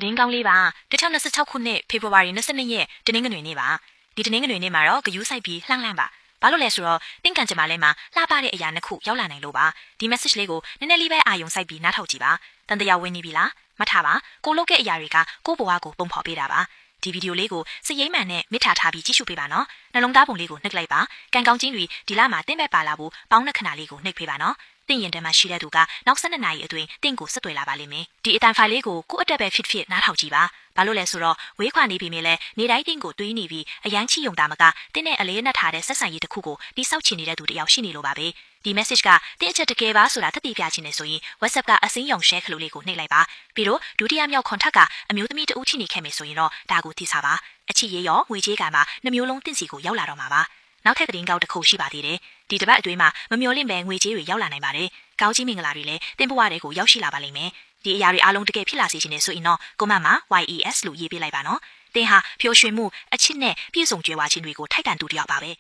သတင်းကောင်းလေးပါ2026ခုနှစ်ဖေဖော်ဝါရီ22ရက်တနင်္ဂနွေနေ့ပါဒီတနင်္ဂနွေနေ့မှာတော့ဂယူးဆိုင်ပြီးလှမ်းပါဘာလို့လဲဆိုတော့တင့်ကန်ကြမှာလဲမှာလှပတဲ့အရာနှစ်ခုရောက်လာနိုင်လို့ပါဒီ message လေးကိုနည်းနည်းလေးပဲအာယုံစိုက်ပြီးနားထောင်ကြည့်ပါတန်တရားဝင်နေပြီလားမှတ်ထားပါကိုလုပ်တဲ့အရာတွေကကိုဘဝကိုပုံဖော်ပေးတာပါဒီဗီဒီယိုလေးကိုစရိမ်းမှန်နဲ့မြစ်ထားထားပြီးကြည့်ရှုပေးပါနော်နှလုံးသားပုံလေးကိုနှိပ်လိုက်ပါကံကောင်းခြင်းတွေဒီလမှာတင့်ဘက်ပါလာဖို့ပေါင်းနှစ်ခဏလေးကိုနှိပ်ပေးပါနော်တင့်ရင်တမ်းမှာရှိတဲ့သူကနောက်12နာရီအတွင်းတင့်ကိုဆက်သွယ်လာပါလိမ့်မယ်ဒီအတန်ဖိုင်လေးကိုကိုယ့်အတက်ပဲဖြစ်နားထောင်ကြည့်ပါဘာလို့လဲဆိုတော့ဝေးခွာနေပြီမြင်လဲနေတိုင်းတင့်ကိုတွေးနေပြီးအရန်ချီယုံတာမကတင့်နဲ့အလေးနဲ့ထားတဲ့ဆက်ဆံရေးတစ်ခုကိုတိစောက်ချင်နေတဲ့သူတယောက်ရှိနေလို့ပါပဲဒီ message ကတင့်အချက်တကယ်ပါဆိုတာသက်သေပြချင်နေဆိုရင် WhatsApp ကအစင်းရောင် share ခလို့လေးကိုနှိပ်လိုက်ပါပြီးတော့ဒုတိယမြောက် contact ကအမျိုးသမီးတဦးချိနေခဲ့မယ်ဆိုရင်တော့ဒါကိုသိစားပါအချစ်ရေးရောငွေကြေးကမှနှမျိုးလုံးတင့်စီကိုရောက်လာတော့မှာပါနောက်ထပ်သတင်းကောက်တစ်ခုရှိပါသေးတယ်ဒီတစ်ပတ်အတွင်းမှာမမျော်လင့်ပဲငွေကြေးတွေရောက်လာနိုင်ပါတယ်ကောင်းကြီးမင်္ဂလာတွေလည်းတင်ဘဝတွေကိုရောက်ရှိလာပါလိမ့်မယ်ဒီအရာတွေအားလုံးတကယ်ဖြစ်လာစေချင်နေဆိုရင်တော့ကိုမမှာ YES လို့ရေးပေးလိုက်ပါနော်သင်ဟာပျော်ရွှင်မှုအချစ်နဲ့ပြည့်စုံကြွယ်ဝခြင်းတွေကိုထိုက်တန်သူတစ်ယောက်ပါပဲ